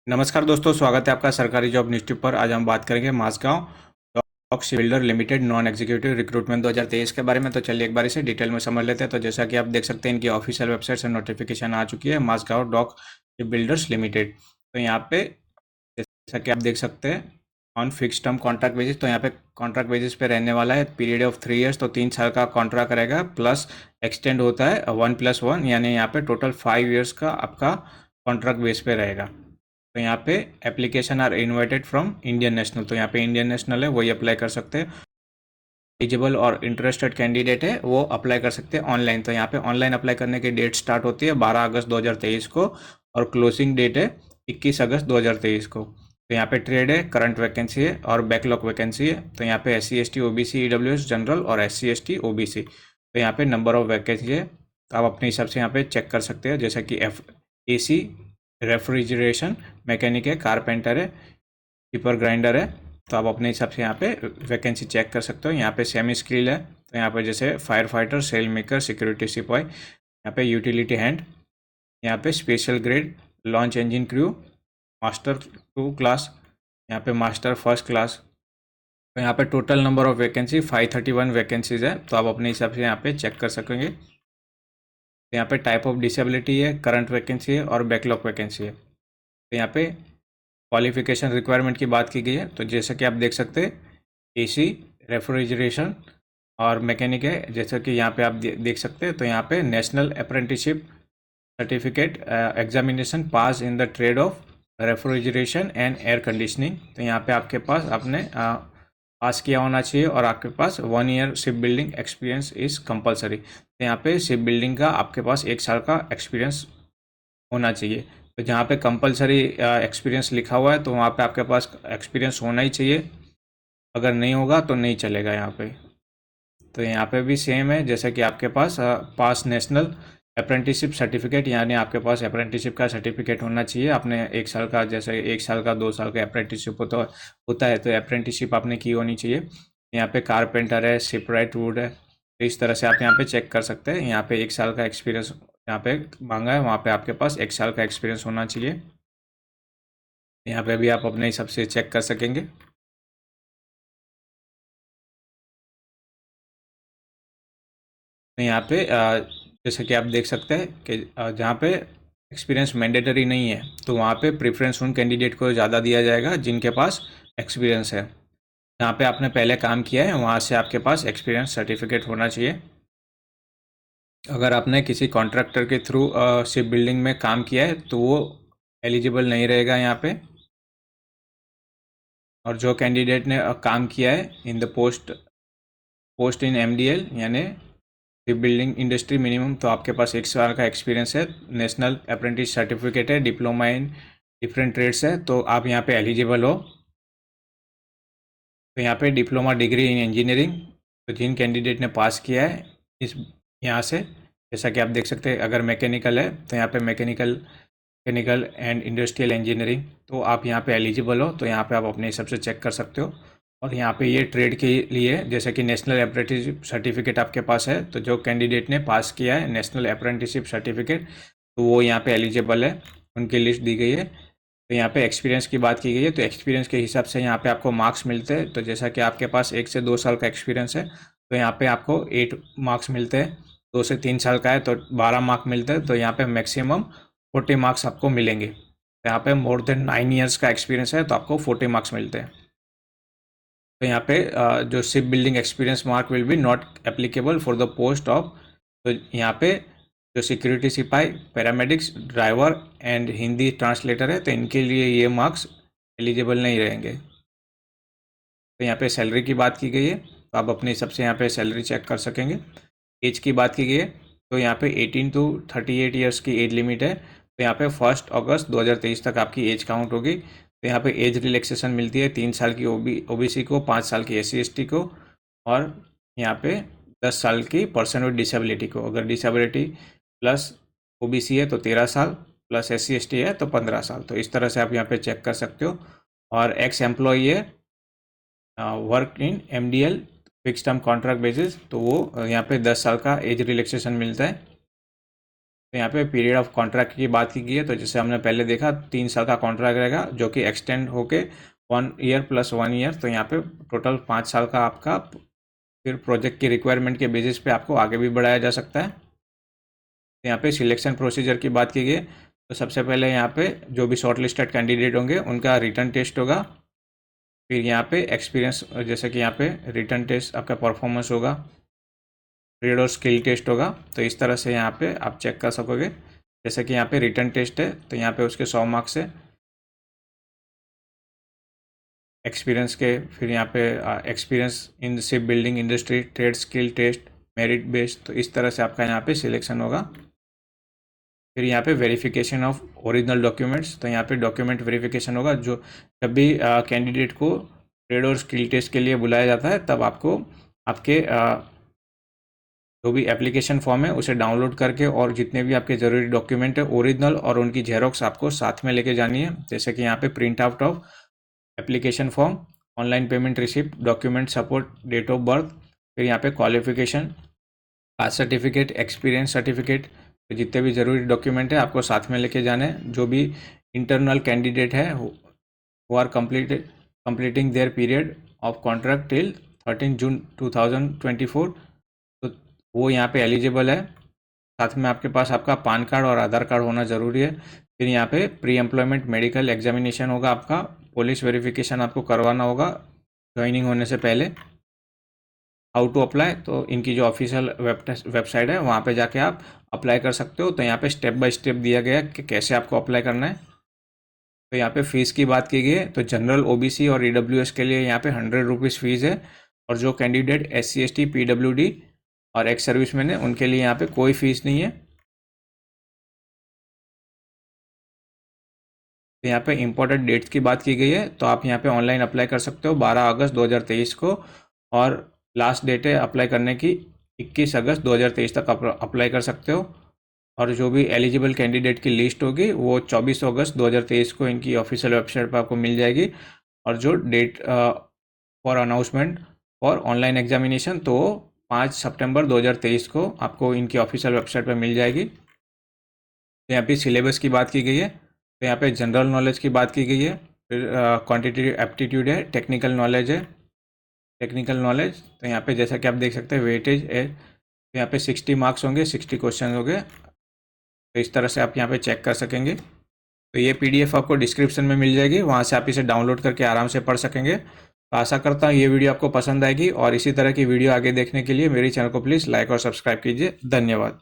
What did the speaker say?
नमस्कार दोस्तों, स्वागत है आपका सरकारी जॉब न्यूज़ टिप पर। आज हम बात करेंगे Mazagon dock shipbuilder limited non executive recruitment 2023 के बारे में। तो चलिए एक बार इसे डिटेल में समझ लेते हैं। तो जैसा कि आप देख सकते हैं, इनकी ऑफिशियल वेबसाइट से नोटिफिकेशन आ चुकी है, माजगांव डॉक शिपबिल्डर्स लिमिटेड। तो यहाँ पे जैसा कि आप देख सकते हैं, on fix term contract basis. तो यहाँ पे कॉन्ट्रैक्ट बेसिस पे रहने वाला है, पीरियड ऑफ 3 ईयर्स, तो 3 साल का कॉन्ट्रैक्ट रहेगा, प्लस एक्सटेंड होता है 1+1, यानी यहाँ पे टोटल 5 ईयर्स का आपका कॉन्ट्रैक्ट बेस पे रहेगा। तो यहाँ पे application are invited from Indian national. तो यहाँ पे इंडियन नेशनल है, वही अप्लाई कर सकते हैं। एलिजिबल और इंटरेस्टेड कैंडिडेट है वो अप्लाई कर सकते हैं ऑनलाइन। तो यहाँ पे ऑनलाइन अप्लाई करने की डेट स्टार्ट होती है 12 अगस्त 2023 को, और क्लोजिंग डेट है 21 अगस्त 2023 को। तो यहाँ पे ट्रेड है, करंट वैकेंसी है और बैकलॉग वैकेंसी है। तो यहाँ पे SC ST OBC EWS general और SC ST OBC। तो यहाँ पे नंबर ऑफ वैकेंसी है, तो आप अपने हिसाब से यहाँ पे चेक कर सकते हैं। जैसा कि AC रेफ्रिजरेशन मैकेनिक है, कारपेंटर है, टिपर ग्राइंडर है। तो आप अपने हिसाब से यहाँ पे वैकेंसी चेक कर सकते हो। यहाँ पे सेमी स्किल है, तो यहाँ पे जैसे fire fighter, sail maker, security सिपाही, यहाँ पे यूटिलिटी हैंड, यहाँ पे special grade, launch engine crew, master 2 class, यहाँ पे मास्टर 1st क्लास। तो यहाँ पे total number of vacancy 531 vacancies है, तो आप अपने हिसाब से यहाँ पे चेक कर सकेंगे। तो यहाँ पे टाइप ऑफ डिसेबिलिटी है, करंट वैकेंसी है और बैकलॉग वैकेंसी है। तो यहाँ पे क्वालिफिकेशन रिक्वायरमेंट की बात की गई है। तो जैसा कि आप देख सकते हैं, AC रेफ्रिजरेशन और मैकेनिक है, जैसा कि यहाँ पे आप देख सकते हैं। तो यहाँ पे national apprenticeship certificate examination pass in the trade off refrigeration and air conditioning. तो यहाँ पे आपके पास आपने पास किया होना चाहिए, और आपके पास 1 year ship building experience is compulsory. तो यहाँ पे शिप बिल्डिंग का आपके पास 1 साल का एक्सपीरियंस होना चाहिए। तो जहाँ पे कंपलसरी एक्सपीरियंस लिखा हुआ है, तो वहाँ पे आपके पास एक्सपीरियंस होना ही चाहिए। अगर नहीं होगा तो नहीं चलेगा यहाँ पे। तो यहाँ पे भी सेम है, जैसे कि आपके पास पास नेशनल अप्रेंटिसशिप सर्टिफिकेट, यानी आपके पास अप्रेंटिसशिप का सर्टिफिकेट होना चाहिए। आपने 1 साल का, जैसे 1 साल का 2 साल का अप्रेंटिसशिप होता है, तो अप्रेंटिसशिप आपने की होनी चाहिए। यहाँ पे कारपेंटर है, शिपराइट वुड है। तो इस तरह से आप यहाँ पे चेक कर सकते हैं। यहाँ पे 1 साल का एक्सपीरियंस यहाँ पे मांगा है, वहाँ पे आपके पास 1 साल का एक्सपीरियंस होना चाहिए। यहाँ पे भी आप अपने हिसाब से चेक कर सकेंगे। तो यहाँ पे जैसे कि आप देख सकते हैं कि जहाँ पे एक्सपीरियंस मैंडेटरी नहीं है, तो वहाँ पे प्रेफरेंस उन कैंडिडेट को ज़्यादा दिया जाएगा जिनके पास एक्सपीरियंस है। जहाँ पे आपने पहले काम किया है, वहाँ से आपके पास एक्सपीरियंस सर्टिफिकेट होना चाहिए। अगर आपने किसी कॉन्ट्रैक्टर के थ्रू शिप बिल्डिंग में काम किया है, तो वो एलिजिबल नहीं रहेगा यहाँ पे। और जो कैंडिडेट ने काम किया है in the post in MDL, यानी शिप बिल्डिंग इंडस्ट्री मिनिमम, तो आपके पास 1 साल का एक्सपीरियंस है, नेशनल अप्रेंटिस सर्टिफिकेट है, डिप्लोमा इन डिफरेंट ट्रेड्स है, तो आप यहाँ पे एलिजिबल हो। तो यहाँ पे डिप्लोमा डिग्री इन इंजीनियरिंग, तो जिन कैंडिडेट ने पास किया है इस यहाँ से, जैसा कि आप देख सकते हैं, अगर मैकेनिकल है तो यहाँ पे मैकेनिकल एंड इंडस्ट्रियल इंजीनियरिंग, तो आप यहाँ पे एलिजिबल हो। तो यहाँ पे आप अपने हिसाब से चेक कर सकते हो। और यहाँ पे ये ट्रेड के लिए, जैसे कि नेशनल अप्रेंटिसशिप सर्टिफिकेट आपके पास है, तो जो कैंडिडेट ने पास किया है नेशनल अप्रेंटिसशिप सर्टिफिकेट, तो वो यहाँ पे एलिजिबल है, उनकी लिस्ट दी गई है। तो यहाँ पे एक्सपीरियंस की बात की गई है, तो एक्सपीरियंस के हिसाब से यहाँ पे आपको मार्क्स मिलते हैं। तो जैसा कि आपके पास 1 से 2 साल का एक्सपीरियंस है, तो यहाँ पे आपको 8 मार्क्स मिलते हैं। 2 से 3 साल का है तो 12 मार्क्स मिलते हैं। तो यहाँ पे मैक्सिमम 40 मार्क्स आपको मिलेंगे। तो यहाँ पे मोर देन 9 ईयर्स का एक्सपीरियंस है, तो आपको 40 मार्क्स मिलते हैं। तो यहाँ पे जो ship building experience mark will be not applicable for the post of, तो यहाँ पे जो सिक्योरिटी सिपाही, paramedics, driver and Hindi translator है, तो इनके लिए ये मार्क्स एलिजिबल नहीं रहेंगे। तो यहाँ पे सैलरी की बात की गई है, तो आप अपने हिसाब से यहाँ पे सैलरी चेक कर सकेंगे। एज की बात की गई है, तो यहाँ पे 18 to 38 ईयर्स की एज लिमिट है। तो यहाँ पे 1 अगस्त 2023 तक आपकी एज काउंट होगी। तो यहाँ पे एज रिलैक्सेशन मिलती है 3 साल की OBC को, 5 साल की SC ST को, और यहाँ पे 10 साल की पर्सन विद डिसेबिलिटी को। अगर डिसेबिलिटी प्लस OBC है तो 13 साल, प्लस SC ST है तो 15 साल। तो इस तरह से आप यहाँ पे चेक कर सकते हो। और एक्स एम्प्लॉई है, work in MDL fix term contract basis, तो वो यहाँ पे 10 साल का एज रिलैक्सेशन मिलता है। तो यहाँ पे पीरियड ऑफ कॉन्ट्रैक्ट की बात की गई है, तो जैसे हमने पहले देखा 3 साल का कॉन्ट्रैक्ट रहेगा जो कि एक्सटेंड होके 1 ईयर प्लस 1 ईयर, तो यहाँ पे टोटल 5 साल का आपका फिर प्रोजेक्ट की रिक्वायरमेंट के बेसिस पे आपको आगे भी बढ़ाया जा सकता है। तो यहाँ पे सिलेक्शन प्रोसीजर की बात की गई, तो सबसे पहले यहाँ पे जो भी शॉर्ट लिस्टेड कैंडिडेट होंगे उनका रिटर्न टेस्ट होगा। फिर यहाँ पे एक्सपीरियंस, जैसे कि यहाँ पे रिटर्न टेस्ट आपका परफॉर्मेंस होगा, ट्रेड और स्किल टेस्ट होगा। तो इस तरह से यहाँ पे आप चेक कर सकोगे। जैसे कि यहाँ पे रिटर्न टेस्ट है तो यहाँ पे उसके 100 मार्क्स है एक्सपीरियंस के। फिर यहाँ पे experience in ship building industry, trade skill test, merit based, तो इस तरह से आपका यहाँ पे सिलेक्शन होगा। फिर यहाँ पे वेरिफिकेशन ऑफ ओरिजिनल डॉक्यूमेंट्स, तो यहाँ पे डॉक्यूमेंट वेरिफिकेशन होगा। जो जब भी कैंडिडेट को ट्रेड और स्किल टेस्ट के लिए बुलाया जाता है तब आपको आपके जो भी एप्लीकेशन फॉर्म है उसे डाउनलोड करके और जितने भी आपके ज़रूरी डॉक्यूमेंट है ओरिजिनल और उनकी जेरोक्स आपको साथ में लेके जानी है। जैसे कि यहाँ पे print out of application form, online payment receipt, document support, date of birth, फिर यहाँ पे qualification, caste certificate, experience certificate, तो जितने भी ज़रूरी डॉक्यूमेंट है आपको साथ में लेके जाने हैं। जो भी इंटरनल कैंडिडेट है who are completing their period of contract till 13 June 2024, तो वो यहाँ पे एलिजिबल है। साथ में आपके पास आपका पान कार्ड और आधार कार्ड होना ज़रूरी है। फिर यहाँ पे प्री एम्प्लॉयमेंट मेडिकल एग्जामिनेशन होगा आपका, पुलिस वेरिफिकेशन आपको करवाना होगा ज्वाइनिंग होने से पहले। हाउ टू अप्लाई, तो इनकी जो ऑफिशियल वेबसाइट है वहाँ पे जाके आप अप्लाई कर सकते हो। तो यहाँ पे स्टेप बाय स्टेप दिया गया है कि कैसे आपको अप्लाई करना है। तो यहाँ पे फ़ीस की बात की गई है, तो जनरल ओबीसी और ईडब्ल्यूएस के लिए यहाँ पे 100 रुपीज़ फ़ीस है, और जो कैंडिडेट SC ST PWD और एक्स सर्विसमैन है उनके लिए यहाँ पे कोई फ़ीस नहीं है। तो यहाँ पे इम्पोर्टेंट डेट्स की बात की गई है, तो आप यहाँ पे ऑनलाइन अप्लाई कर सकते हो 12 अगस्त 2023 को, और लास्ट डेट है अप्लाई करने की 21 अगस्त 2023 तक अप्लाई कर सकते हो। और जो भी एलिजिबल कैंडिडेट की लिस्ट होगी वो 24 अगस्त 2023 को इनकी ऑफिशियल वेबसाइट पर आपको मिल जाएगी। और जो date for announcement for online examination तो 5 सितंबर 2023 को आपको इनकी ऑफिशियल वेबसाइट पर मिल जाएगी। तो यहाँ पे सिलेबस की बात की गई है, तो यहाँ पे जनरल नॉलेज की बात की गई है, फिर क्वांटिटेटिव एप्टीट्यूड है, टेक्निकल नॉलेज है, टेक्निकल नॉलेज। तो यहाँ पे जैसा कि आप देख सकते हैं वेटेज है, तो यहाँ पे 60 मार्क्स होंगे, 60 क्वेश्चन होंगे। तो इस तरह से आप यहाँ पे चेक कर सकेंगे। तो ये PDF आपको डिस्क्रिप्शन में मिल जाएगी, वहाँ से आप इसे डाउनलोड करके आराम से पढ़ सकेंगे। तो आशा करता हूँ ये वीडियो आपको पसंद आएगी, और इसी तरह की वीडियो आगे देखने के लिए मेरे चैनल को प्लीज़ लाइक और सब्सक्राइब कीजिए। धन्यवाद।